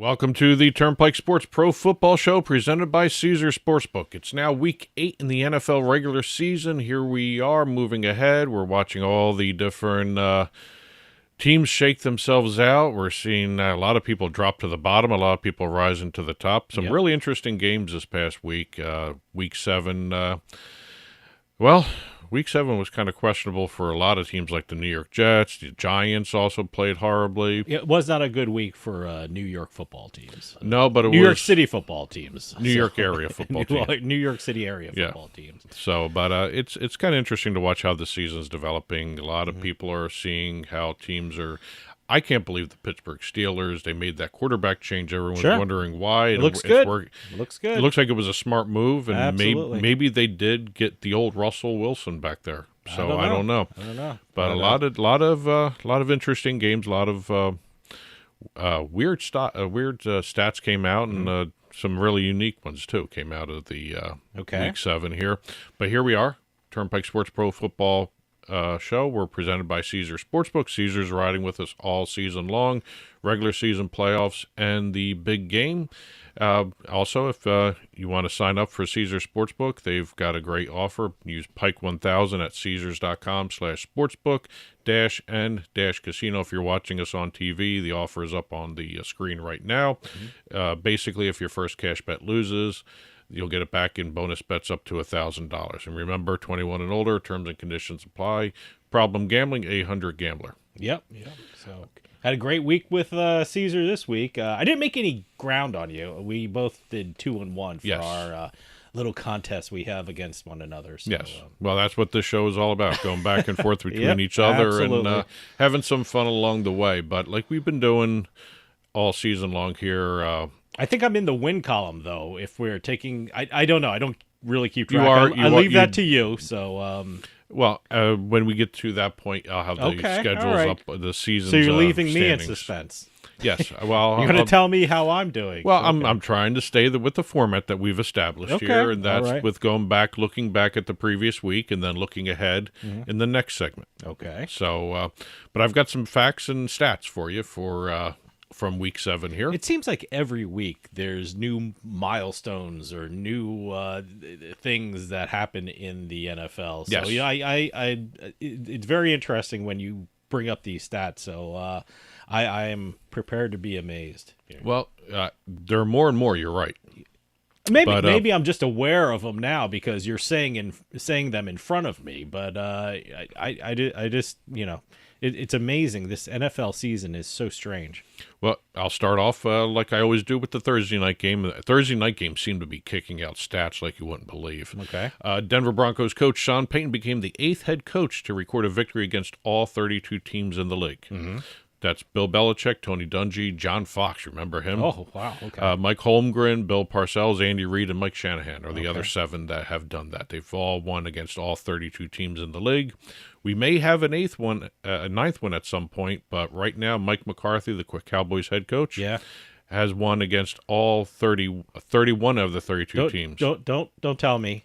Welcome to the Turnpike Sports Pro Football Show presented by Caesars Sportsbook. It's now week 8 in the NFL regular season. Here we are moving ahead. We're watching all the different teams shake themselves out. We're seeing a lot of people drop to the bottom, a lot of people rising to the top. Some really interesting games this past week. Week 7, Week 7 was kind of questionable for a lot of teams like the New York Jets. The Giants also played horribly. It was not a good week for New York football teams. No, but it was New York City football teams. New York area football teams. New York City area football teams. So, but it's kind of interesting to watch how the season's developing. A lot of people are seeing how teams are. I can't believe the Pittsburgh Steelers, they made that quarterback change. Everyone's wondering why. It looks good. It looks good. It looks like it was a smart move, and maybe they did get the old Russell Wilson back there. So I don't know. But a lot of interesting games, a lot of weird stats came out, and some really unique ones too came out of the Week 7 here. But here we are, Turnpike Sports Pro Football show. We're presented by Caesars Sportsbook. Caesars riding with us all season long, regular season playoffs, and the big game. Also, if you want to sign up for Caesars Sportsbook, they've got a great offer. Use Pike1000 at Caesars.com/sportsbook-and-casino. If you're watching us on TV, the offer is up on the screen right now. Basically, if your first cash bet loses, you'll get it back in bonus bets up to $1,000. And remember, 21 and older, terms and conditions apply. Problem gambling, 800-GAMBLER. Yep. So had a great week with Caesar this week. I didn't make any ground on you. We both did 2-1 for our little contest we have against one another. So, yes. Well, that's what this show is all about, going back and forth between each other and having some fun along the way. But like we've been doing all season long here, I think I'm in the win column, though, if we're taking – I don't know. I don't really keep track. I leave that to you. So, when we get to that point, I'll have the schedules up, the seasons. So you're leaving standings. me in suspense. Yes. Well, you're going to tell me how I'm doing. Well, I'm trying to stay with the format that we've established here, and that's with looking back at the previous week, and then looking ahead in the next segment. Okay. So, but I've got some facts and stats for you from week 7 here. It seems like every week there's new milestones or new things that happen in the NFL. So it's very interesting when you bring up these stats. So I am prepared to be amazed. Well, there are more and more. You're right. Maybe I'm just aware of them now because you're saying them in front of me. But I just It's amazing. This NFL season is so strange. Well, I'll start off like I always do with the Thursday night game. The Thursday night game seemed to be kicking out stats like you wouldn't believe. Okay. Denver Broncos coach Sean Payton became the 8th head coach to record a victory against all 32 teams in the league. Mm-hmm. That's Bill Belichick, Tony Dungy, John Fox. Remember him? Oh, wow. Okay. Mike Holmgren, Bill Parcells, Andy Reid, and Mike Shanahan are the other 7 that have done that. They've all won against all 32 teams in the league. We may have a ninth one at some point, but right now, Mike McCarthy, the Cowboys head coach, has won against all 31 of the 32 teams. Don't tell me.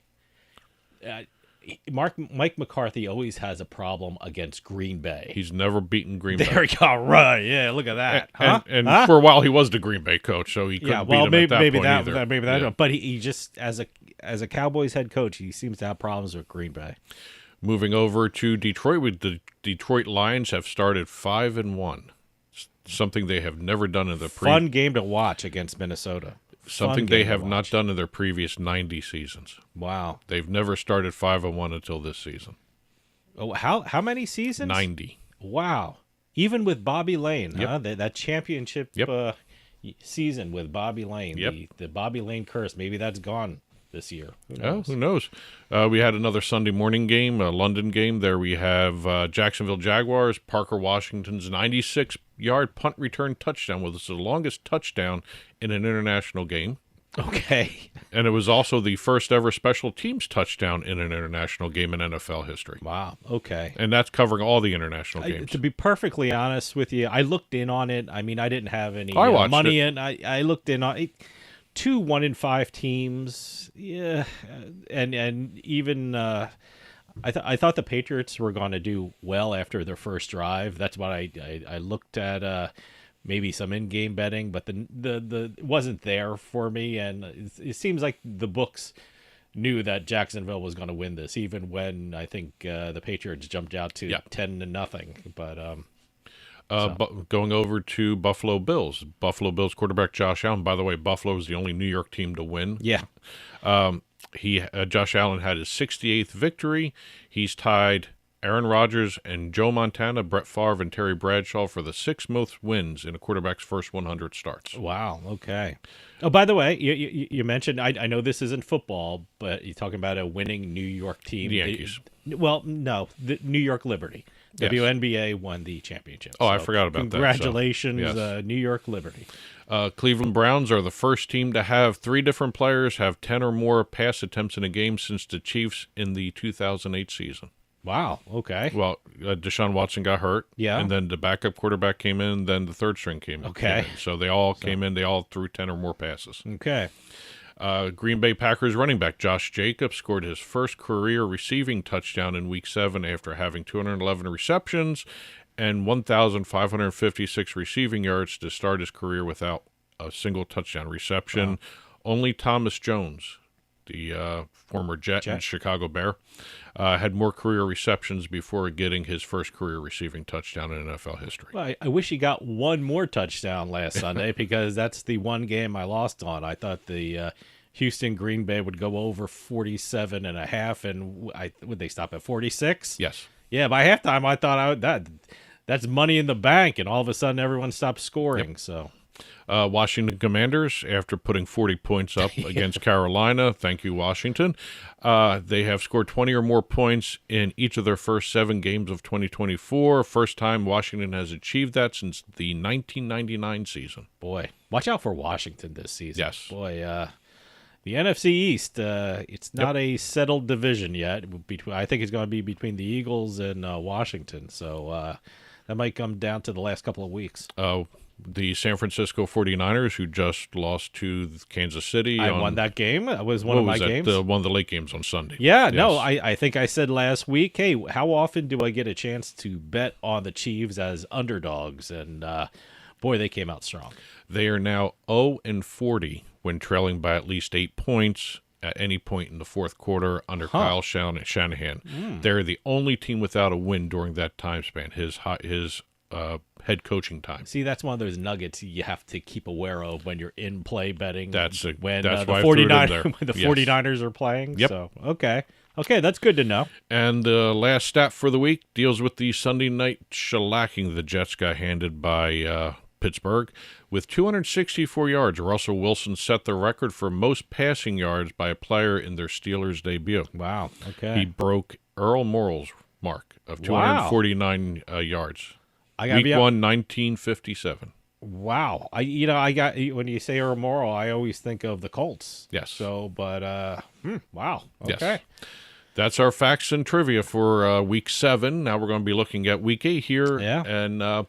Mike McCarthy always has a problem against Green Bay. He's never beaten Green Bay. There we go. Right. Yeah, look at that. And for a while, he was the Green Bay coach, so he couldn't beat him at that point either. Maybe that. But he just, as a Cowboys head coach, he seems to have problems with Green Bay. Moving over to Detroit, the Detroit Lions have started 5-1, something they have never done in the fun game to watch against Minnesota. Something they have not done in their previous 90 seasons. Wow. They've never started 5-1 until this season. Oh, how many seasons? 90. Wow. Even with Bobby Lane, huh? That championship season with Bobby Lane, the Bobby Lane curse, maybe that's gone this year. Who knows? We had another Sunday morning game, a London game. There we have Jacksonville Jaguars, Parker Washington's 96-yard punt return touchdown, was the longest touchdown in an international game. Okay. And it was also the first ever special teams touchdown in an international game in NFL history. Wow. Okay. And that's covering all the international games. To be perfectly honest with you, I looked in on it. I mean, I didn't have any money in. I looked in on it. 2 1-5 teams, and even I thought the Patriots were going to do well after their first drive. That's what I looked at maybe some in-game betting, but the it wasn't there for me, and it seems like the books knew that Jacksonville was going to win this, even when I think the Patriots jumped out to 10-0. But going over to Buffalo Bills. Buffalo Bills quarterback Josh Allen. By the way, Buffalo is the only New York team to win. Yeah. Josh Allen had his 68th victory. He's tied Aaron Rodgers and Joe Montana, Brett Favre, and Terry Bradshaw for the 6th most wins in a quarterback's first 100 starts. Wow. Okay. Oh, by the way, you mentioned, I know this isn't football, but you're talking about a winning New York team. The Yankees. No, the New York Liberty. Yes. WNBA won the championship. Oh, so I forgot about congratulations, that. Yes. New York Liberty. Cleveland Browns are the first team to have 3 different players have 10 or more pass attempts in a game since the Chiefs in the 2008 season. Wow. Okay. Well, Deshaun Watson got hurt. Yeah. And then the backup quarterback came in, then the third string came in. Okay. So they all came in. They all threw 10 or more passes. Okay. Green Bay Packers running back Josh Jacobs scored his first career receiving touchdown in Week 7 after having 211 receptions and 1,556 receiving yards to start his career without a single touchdown reception. Wow. Only Thomas Jones, the former Jet and Chicago Bear, had more career receptions before getting his first career receiving touchdown in NFL history. Well, I wish he got one more touchdown last Sunday because that's the one game I lost on. I thought the Houston Green Bay would go over 47.5, and would they stop at 46? Yes. Yeah, by halftime I thought that's money in the bank, and all of a sudden everyone stopped scoring. Yep. So. Washington Commanders, after putting 40 points up against Carolina, thank you, Washington, they have scored 20 or more points in each of their first 7 games of 2024. First time Washington has achieved that since the 1999 season. Boy, watch out for Washington this season. Yes. Boy, the NFC East, it's not a settled division yet. I think it's going to be between the Eagles and Washington, so that might come down to the last couple of weeks. The San Francisco 49ers, who just lost to Kansas City. I won that game. That was one of my games. One of the late games on Sunday. Yeah, yes. No, I think I said last week, hey, how often do I get a chance to bet on the Chiefs as underdogs? And, boy, they came out strong. They are now 0-40 when trailing by at least 8 points at any point in the fourth quarter under Kyle Shanahan. They're the only team without a win during that time span, his head coaching time. See, that's one of those nuggets you have to keep aware of when you're in play betting. That's when the 49ers are playing. Yep. So, okay, that's good to know. And the last stat for the week deals with the Sunday night shellacking the Jets got handed by Pittsburgh. With 264 yards, Russell Wilson set the record for most passing yards by a player in their Steelers debut. Wow. Okay. He broke Earl Morrall's mark of 249 yards. Week 1, 1957. Wow. I got, when you say Earl Morrall, I always think of the Colts. Yes. So, but wow. Okay. Yes. That's our facts and trivia for Week 7. Now we're going to be looking at Week 8 here. Yeah. And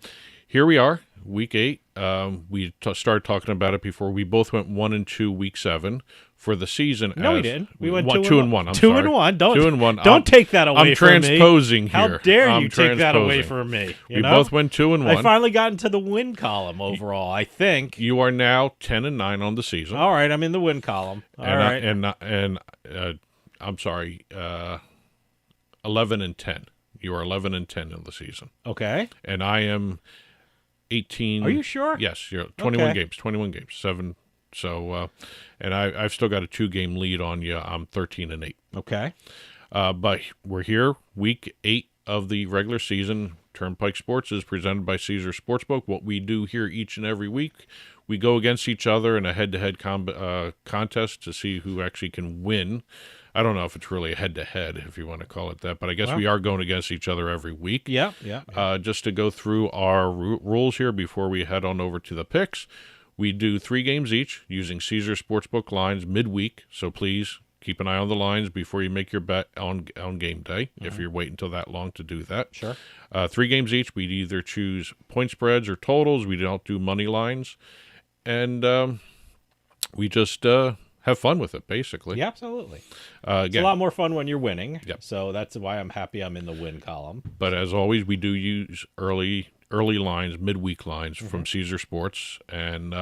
here we are, Week 8. We started talking about it before. We both went 1-2 Week 7 for the season. No, we didn't. We went 2-1. I'm 2-1. Don't 2-1. Don't take that away from me. I'm transposing here. How dare you take that away from me? We both went 2-1. I finally got into the win column overall, I think. You are now 10-9 on the season. All right, I'm in the win column. All right. I'm sorry, 11-10. You are 11-10 in the season. Okay. And I am 18. Are you sure? Yes, you're 21 games. 7. So, and I've still got a 2-game lead on you. I'm 13-8. Okay. But we're here, Week 8 of the regular season. Turnpike Sports is presented by Caesars Sportsbook. What we do here each and every week, we go against each other in a head-to-head contest to see who actually can win. I don't know if it's really a head-to-head, if you want to call it that, but I guess we are going against each other every week. Yeah. Just to go through our rules here before we head on over to the picks, we do 3 games each using Caesars Sportsbook lines midweek, so please keep an eye on the lines before you make your bet on game day, if you're waiting until that long to do that. Sure. 3 games each, we'd either choose point spreads or totals. We don't do money lines. And we just have fun with it, basically. Yeah, absolutely. Again, it's a lot more fun when you're winning. Yep. So that's why I'm happy I'm in the win column. But as always, we do use early early lines, midweek lines from Caesars Sports, and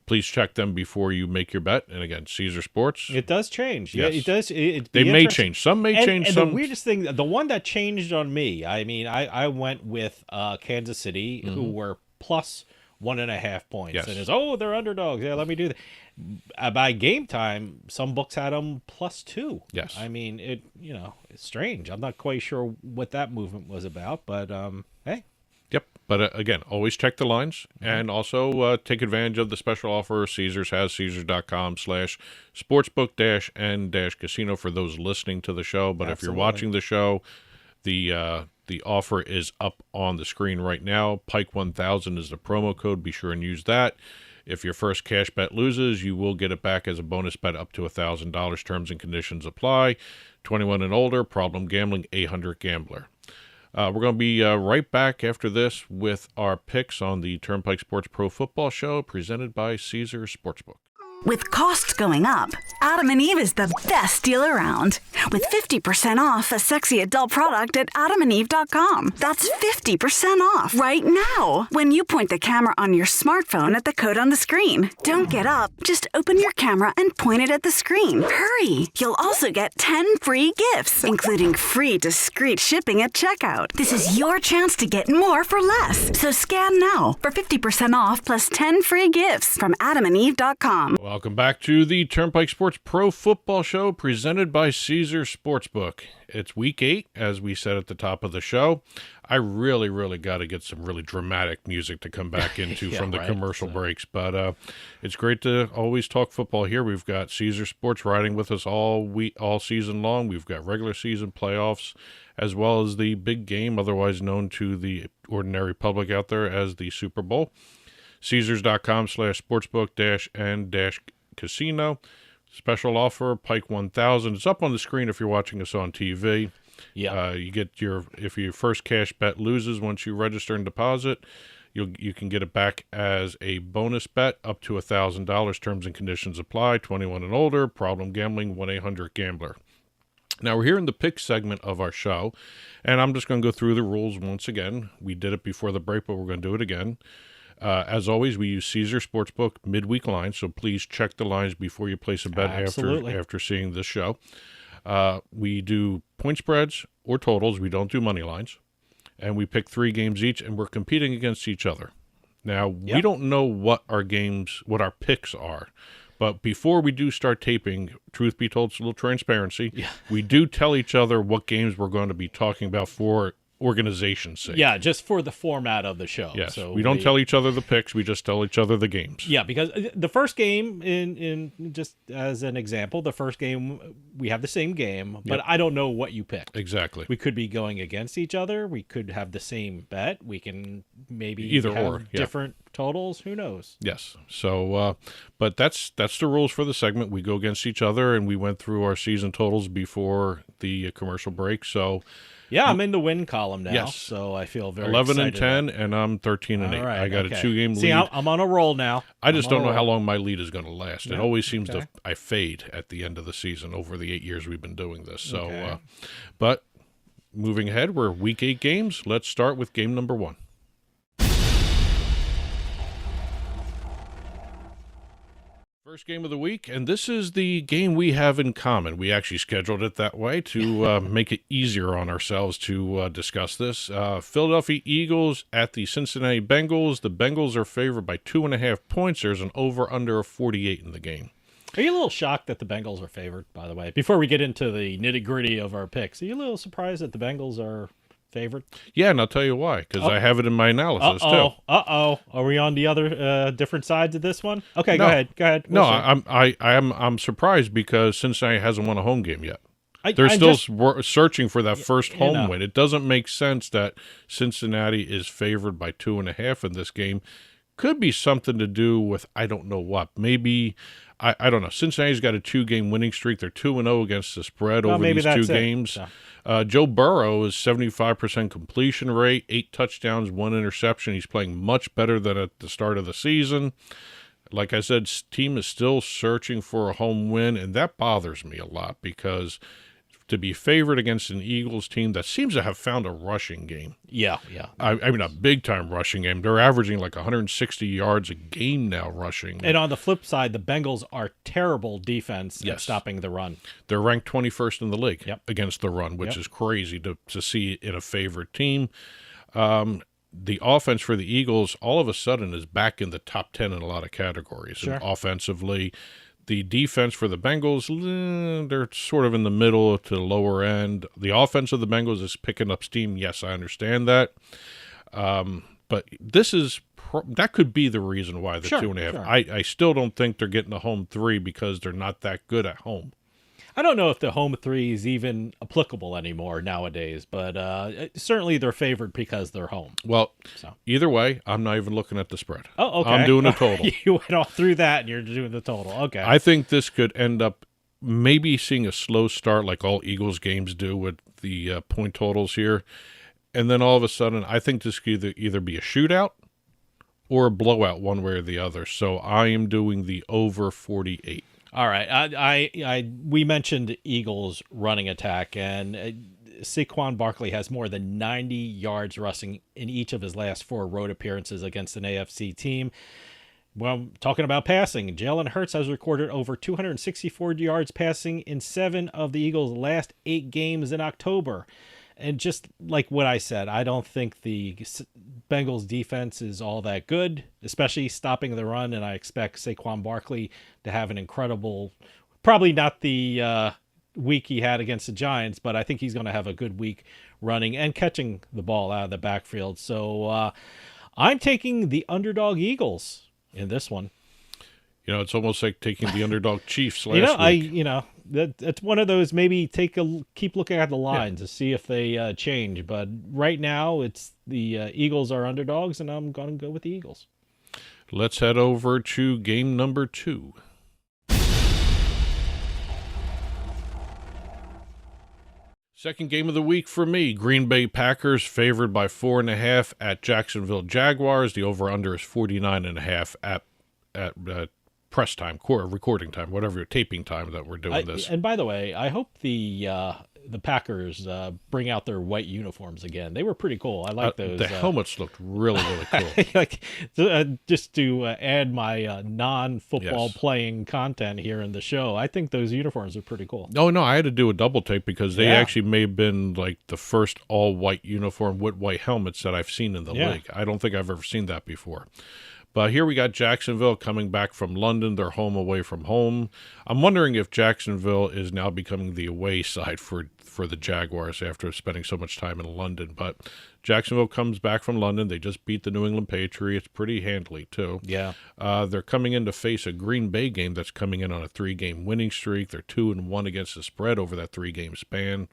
please check them before you make your bet. And again, Caesars Sports. It does change. Yes. Yeah, it does. They may change. Some may change. And some. the weirdest thing, the one that changed on me, I mean, I went with Kansas City, who were plus 1.5 points. Yes. And it's, they're underdogs. Yeah, let me do that. By game time, some books had them plus 2. Yes. I mean, it's strange. I'm not quite sure what that movement was about, but hey. Yep. But again, always check the lines and also take advantage of the special offer Caesars has, Caesars.com/sportsbook-and-casino for those listening to the show. But if you're watching the show, the offer is up on the screen right now. Pike 1000 is the promo code. Be sure and use that. If your first cash bet loses, you will get it back as a bonus bet up to $1,000. Terms and conditions apply. 21 and older, problem gambling, 800 Gambler. We're going to be right back after this with our picks on the Turnpike Sports Pro Football Show presented by Caesars Sportsbook. With costs going up, Adam and Eve is the best deal around. With 50% off a sexy adult product at adamandeve.com. That's 50% off right now when you point the camera on your smartphone at the code on the screen. Don't get up. Just open your camera and point it at the screen. Hurry. You'll also get 10 free gifts, including free discreet shipping at checkout. This is your chance to get more for less. So scan now for 50% off plus 10 free gifts from adamandeve.com. Welcome back to the Turnpike Sports Pro Football Show presented by Caesars Sportsbook. It's week 8, as we said at the top of the show. I really got to get some really dramatic music to come back into from the commercial breaks. But it's great to always talk football here. We've got Caesars Sports riding with us all season long. We've got regular season playoffs, as well as the big game, otherwise known to the ordinary public out there as the Super Bowl. Caesars.com/sportsbook-and-casino. Special offer, Pike 1000. It's up on the screen if you're watching us on TV. Yeah. You get if your first cash bet loses once you register and deposit, you can get it back as a bonus bet up to $1,000. Terms and conditions apply. 21 and older. Problem gambling. 1-800 Gambler. Now, we're here in the pick segment of our show, and I'm just going to go through the rules once again. We did it before the break, but we're going to do it again. As always, we use Caesars Sportsbook midweek lines, so please check the lines before you place a bet after seeing this show. We do point spreads or totals. We don't do money lines. And we pick 3 games each, and we're competing against each other. Now, we don't know what our picks are. But before we do start taping, truth be told, it's a little transparency. Yeah. We do tell each other what games we're going to be talking about for organization's sake. Yeah, just for the format of the show. Yes, so we don't tell each other the picks, we just tell each other the games. Yeah, because the first game, in just as an example, the first game, we have the same game, but I don't know what you picked. Exactly. We could be going against each other. We could have the same bet. We can maybe have different totals. Who knows? Yes. So, but that's the rules for the segment. We go against each other, and we went through our season totals before the commercial break, so... Yeah, I'm in the win column now, yes. So I feel very 11 excited. 11 and 10, and I'm 13 and 8. Right, I got a 2-game lead. See, I'm on a roll now. I just don't know how long my lead is going to last. It always seems I fade at the end of the season over the 8 years we've been doing this. So, but moving ahead, we're week 8 games. Let's start with game number 1. First game of the week, and this is the game we have in common. We actually scheduled it that way to make it easier on ourselves to discuss this. Philadelphia Eagles at the Cincinnati Bengals. The Bengals are favored by 2.5 points. There's an over-under of 48 in the game. Are you a little shocked that the Bengals are favored, by the way? Before we get into the nitty-gritty of our picks, are you a little surprised that the Bengals are favored? Yeah, and I'll tell you why, because I have it in my analysis too. Are we on the other different sides of this one? Okay, go ahead. I'm surprised because Cincinnati hasn't won a home game yet. They're still searching for that first home win. It doesn't make sense that Cincinnati is favored by 2.5 in this game. Could be something to do with I don't know what. Maybe I don't know. Cincinnati's got a 2-game winning streak. They're 2-0 against the spread over these 2 games. Yeah. Joe Burrow is 75% completion rate, 8 touchdowns, 1 interception. He's playing much better than at the start of the season. Like I said, team is still searching for a home win, and that bothers me a lot because to be favored against an Eagles team that seems to have found a rushing game. Yeah. I mean, a big-time rushing game. They're averaging like 160 yards a game now rushing. And on the flip side, the Bengals are terrible defense at stopping the run. They're ranked 21st in the league against the run, which is crazy to see in a favored team. The offense for the Eagles all of a sudden is back in the top 10 in a lot of categories. Sure. And offensively, the defense for the Bengals, they're sort of in the middle to the lower end. The offense of the Bengals is picking up steam. Yes, I understand that. But this is that could be the reason why the 2.5. Sure. I still don't think they're getting a home 3 because they're not that good at home. I don't know if the home 3 is even applicable anymore nowadays, but certainly they're favored because they're home. Well, either way, I'm not even looking at the spread. Oh, okay. I'm doing a total. You went all through that, and you're doing the total. Okay. I think this could end up maybe seeing a slow start like all Eagles games do with the point totals here. And then all of a sudden, I think this could either be a shootout or a blowout one way or the other. So I am doing the over 48. All right, we mentioned Eagles running attack, and Saquon Barkley has more than 90 yards rushing in each of his last 4 road appearances against an AFC team. Well, talking about passing, Jalen Hurts has recorded over 264 yards passing in 7 of the Eagles' last 8 games in October. And just like what I said, I don't think the Bengals defense is all that good, especially stopping the run. And I expect Saquon Barkley to have an incredible, probably not the week he had against the Giants, but I think he's going to have a good week running and catching the ball out of the backfield. So I'm taking the underdog Eagles in this one. It's almost like taking the underdog Chiefs last week. That's one of those, maybe keep looking at the lines to see if they change. But right now, it's the Eagles are underdogs, and I'm going to go with the Eagles. Let's head over to game number 2. Second game of the week for me, Green Bay Packers favored by 4.5 at Jacksonville Jaguars. The over-under is 49.5 at press time, recording time, whatever, taping time that we're doing this. And by the way, I hope the Packers bring out their white uniforms again. They were pretty cool. I like those. The helmets looked really, really cool. Just to add my non-football playing content here in the show, I think those uniforms are pretty cool. Oh, no, I had to do a double take because they actually may have been like the first all-white uniform with white helmets that I've seen in the league. I don't think I've ever seen that before. But here we got Jacksonville coming back from London. They're home away from home. I'm wondering if Jacksonville is now becoming the away side for the Jaguars after spending so much time in London. But Jacksonville comes back from London. They just beat the New England Patriots pretty handily, too. Yeah. They're coming in to face a Green Bay game that's coming in on a 3-game winning streak. They're 2-1 against the spread over that 3-game span.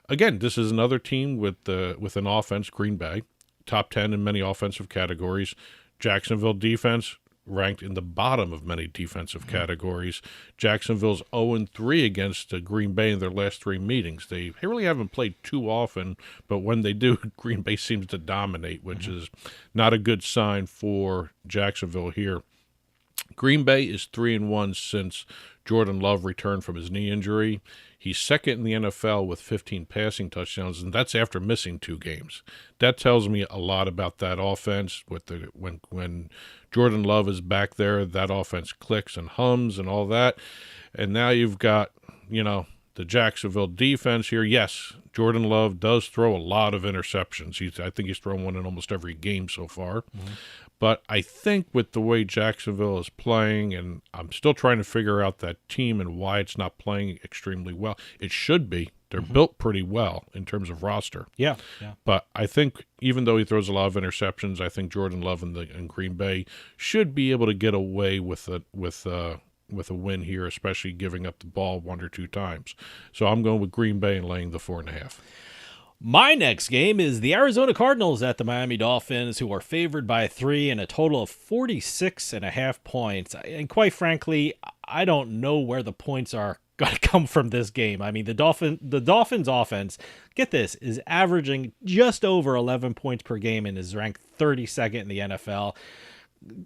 Again, this is another team with an offense, Green Bay, top 10 in many offensive categories. Jacksonville defense ranked in the bottom of many defensive categories. Jacksonville's 0-3 against Green Bay in their last 3 meetings. They really haven't played too often, but when they do, Green Bay seems to dominate, which is not a good sign for Jacksonville here. Green Bay is 3-1 since Jordan Love returned from his knee injury. He's second in the NFL with 15 passing touchdowns, and that's after missing 2 games. That tells me a lot about that offense. When Jordan Love is back there, that offense clicks and hums and all that. And now you've got, the Jacksonville defense here. Yes, Jordan Love does throw a lot of interceptions. I think he's thrown one in almost every game so far. Mm-hmm. But I think with the way Jacksonville is playing, and I'm still trying to figure out that team and why it's not playing extremely well. It should be. They're built pretty well in terms of roster. Yeah. But I think even though he throws a lot of interceptions, I think Jordan Love and Green Bay should be able to get away with a win here, especially giving up the ball 1 or 2 times. So I'm going with Green Bay and laying the 4.5. My next game is the Arizona Cardinals at the Miami Dolphins, who are favored by 3 and a total of 46.5 points. And quite frankly, I don't know where the points are going to come from this game. I mean, the Dolphins offense, get this, is averaging just over 11 points per game and is ranked 32nd in the NFL.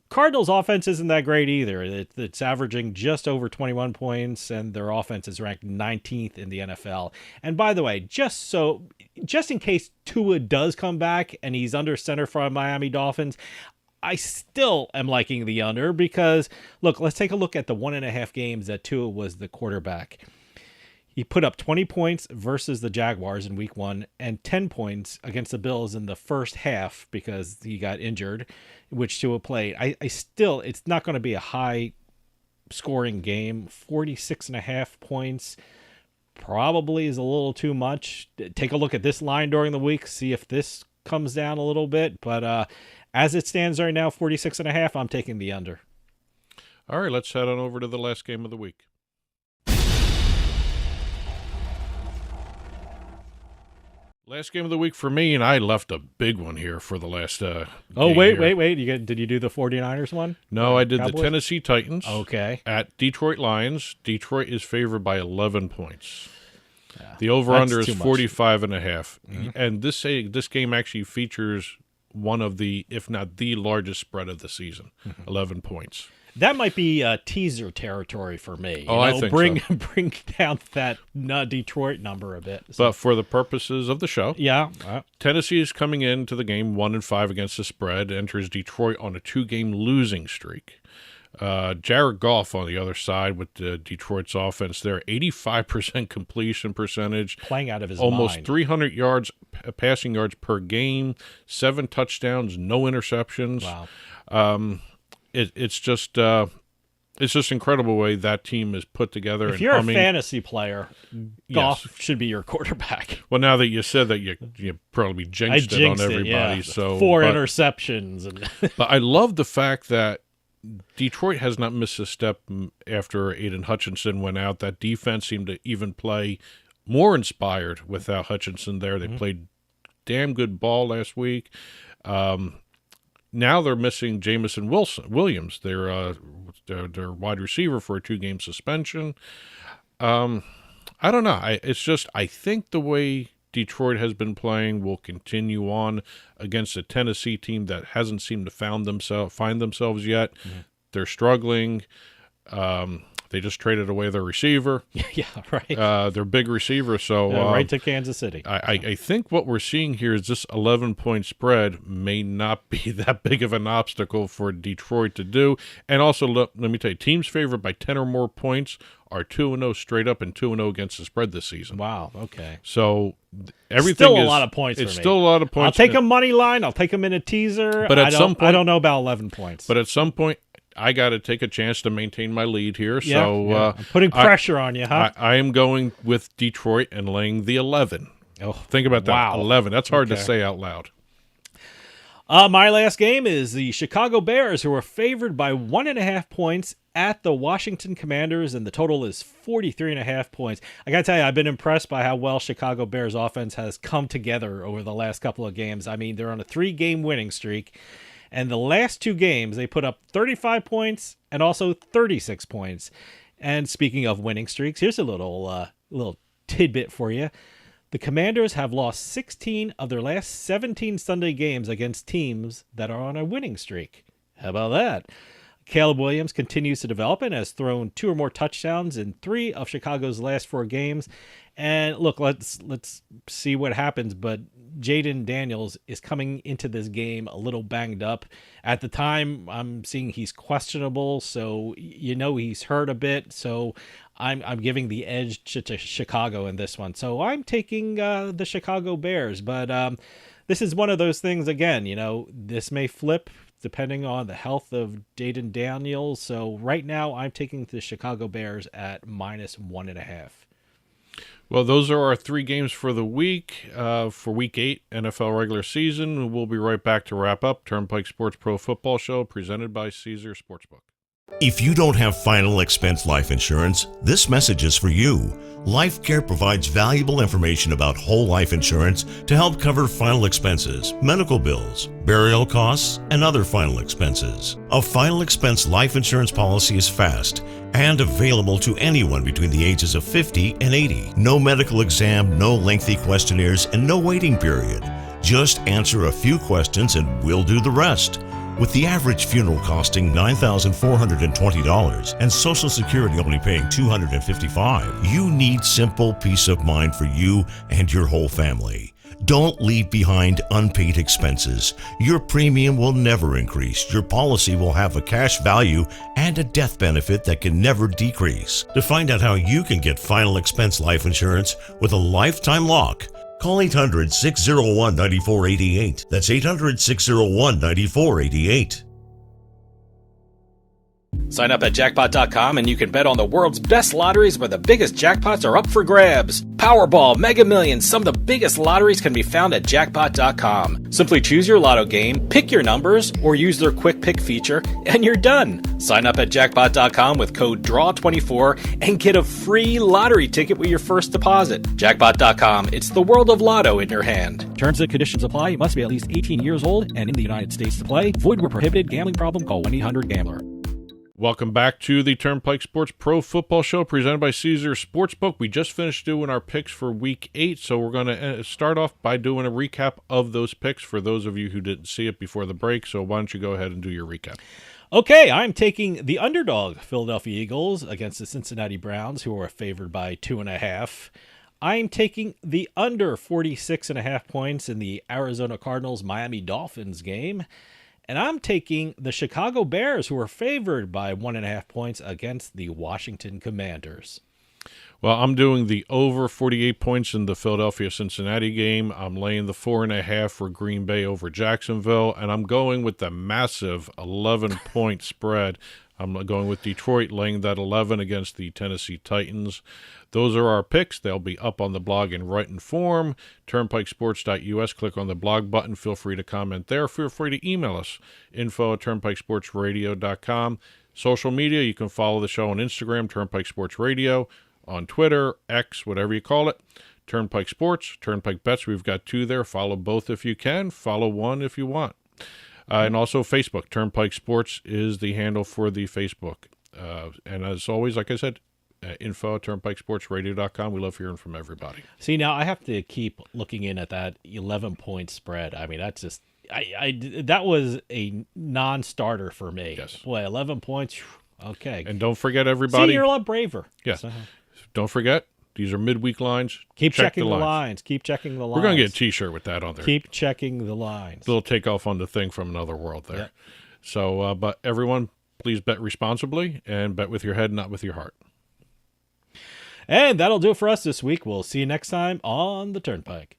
Cardinals' offense isn't that great either. It's averaging just over 21 points, and their offense is ranked 19th in the NFL. And by the way, just in case Tua does come back and he's under center for Miami Dolphins, I still am liking the under because, look, let's take a look at the 1.5 games that Tua was the quarterback. He put up 20 points versus the Jaguars in week 1 and 10 points against the Bills in the first half because he got injured, which Tua played. I still, it's not going to be a high scoring game. 46.5 points probably is a little too much. Take a look at this line during the week, see if this comes down a little bit. But as it stands right now, 46.5, I'm taking the under. All right, let's head on over to the last game of the week. Last game of the week for me, and I left a big one here for the last wait. Did you do the 49ers one? No, I did Cowboys? The Tennessee Titans. Okay. At Detroit Lions. Detroit is favored by 11 points. Yeah, the over-under is 45.5. Mm-hmm. And this game actually features one of the, if not the largest spread of the season, 11 points. That might be teaser territory for me. I think so. Bring down that Detroit number a bit. So. But for the purposes of the show, yeah, Tennessee is coming into the game 1-5 against the spread, enters Detroit on a 2-game losing streak. Jared Goff on the other side with Detroit's offense there, 85% completion percentage. Playing out of his almost mind. 300 yards, passing yards per game, 7 touchdowns, no interceptions. Wow. It's just incredible the way that team is put together. If you're a fantasy player, Goff should be your quarterback. Well, now that you said that, you probably jinxed it on everybody. Yeah. So 4 interceptions. But I love the fact that Detroit has not missed a step after Aiden Hutchinson went out. That defense seemed to even play more inspired without Hutchinson there. They played damn good ball last week. Now they're missing Jamison Williams, their wide receiver, for a 2-game suspension. I don't know. I think the way Detroit has been playing will continue on against a Tennessee team that hasn't seemed to find themselves yet. Mm-hmm. They're struggling. They just traded away their receiver. Yeah, right. Their big receiver. So right to Kansas City. I think what we're seeing here is this 11-point spread may not be that big of an obstacle for Detroit to do. And also, let me tell you, teams favored by 10 or more points are 2-0 straight up and 2-0 against the spread this season. Wow, okay. So everything still is a lot of points for me. It's still a lot of points. I'll take a money line. I'll take them in a teaser. But some point, I don't know about 11 points. But at some point, I got to take a chance to maintain my lead here. Yeah, so I'm putting pressure on you, huh? I am going with Detroit and laying the 11. Oh, think about that. Wow. 11. That's hard to say out loud. My last game is the Chicago Bears, who are favored by 1.5 points at the Washington Commanders, and the total is 43.5 points. I got to tell you, I've been impressed by how well Chicago Bears offense has come together over the last couple of games. I mean, they're on a 3-game winning streak. And the last 2 games, they put up 35 points and also 36 points. And speaking of winning streaks, here's a little tidbit for you. The Commanders have lost 16 of their last 17 Sunday games against teams that are on a winning streak. How about that? Caleb Williams continues to develop and has thrown 2 or more touchdowns in 3 of Chicago's last 4 games. And look, let's see what happens. But Jaden Daniels is coming into this game a little banged up. At the time, I'm seeing he's questionable, so he's hurt a bit. So I'm giving the edge to Chicago in this one. So I'm taking the Chicago Bears. But this is one of those things, again, this may flip depending on the health of Jaden Daniels. So right now, I'm taking the Chicago Bears at -1.5. Well, those are our 3 games for the week, for Week 8 NFL regular season. We'll be right back to wrap up Turnpike Sports Pro Football Show presented by Caesars Sportsbook. If you don't have final expense life insurance, this message is for you. LifeCare provides valuable information about whole life insurance to help cover final expenses, medical bills, burial costs, and other final expenses. A final expense life insurance policy is fast and available to anyone between the ages of 50 and 80. No medical exam, no lengthy questionnaires, and no waiting period. Just answer a few questions and we'll do the rest. With the average funeral costing $9,420 and Social Security only paying $255, you need simple peace of mind for you and your whole family. Don't leave behind unpaid expenses. Your premium will never increase. Your policy will have a cash value and a death benefit that can never decrease. To find out how you can get final expense life insurance with a lifetime lock, call 800-601-9488. That's 800-601-9488. Sign up at jackpot.com and you can bet on the world's best lotteries where the biggest jackpots are up for grabs. Powerball, Mega Millions, some of the biggest lotteries can be found at jackpot.com. Simply choose your lotto game, pick your numbers, or use their quick pick feature, and you're done. Sign up at jackpot.com with code DRAW24 and get a free lottery ticket with your first deposit. Jackpot.com, it's the world of lotto in your hand. Terms and conditions apply. You must be at least 18 years old and in the United States to play. Void where prohibited. Gambling problem? Call 1-800-GAMBLER. Welcome back to the Turnpike Sports Pro Football Show presented by Caesars Sportsbook. We just finished doing our picks for Week 8, so we're going to start off by doing a recap of those picks for those of you who didn't see it before the break. So why don't you go ahead and do your recap? Okay, I'm taking the underdog Philadelphia Eagles against the Cincinnati Browns, who are favored by 2.5. I'm taking the under 46.5 points in the Arizona Cardinals Miami Dolphins game. And I'm taking the Chicago Bears, who are favored by 1.5 points against the Washington Commanders. Well, I'm doing the over 48 points in the Philadelphia-Cincinnati game. I'm laying the 4.5 for Green Bay over Jacksonville, and I'm going with the massive 11-point spread. I'm going with Detroit laying that 11 against the Tennessee Titans. Those are our picks. They'll be up on the blog in written form. Turnpikesports.us. Click on the blog button. Feel free to comment there. Feel free to email us, info@turnpikesportsradio.com. Social media, you can follow the show on Instagram, Turnpike Sports Radio, on Twitter, X, whatever you call it, Turnpike Sports, Turnpike Bets. We've got 2 there. Follow both if you can. Follow 1 if you want. And also Facebook. Turnpike Sports is the handle for the Facebook. And as always, like I said, info@turnpikesportsradio.com. We love hearing from everybody. See, now I have to keep looking in at that 11-point spread. I mean, that's just that was a non-starter for me. Yes. Boy, 11 points. Okay. And don't forget, everybody. See, you're a lot braver. Yeah. So. Don't forget, these are midweek lines. Keep checking the lines. Keep checking the lines. We're going to get a T-shirt with that on there. Keep checking the lines. A little takeoff on the thing from another world there. Yep. So, but everyone, please bet responsibly and bet with your head, not with your heart. And that'll do it for us this week. We'll see you next time on the Turnpike.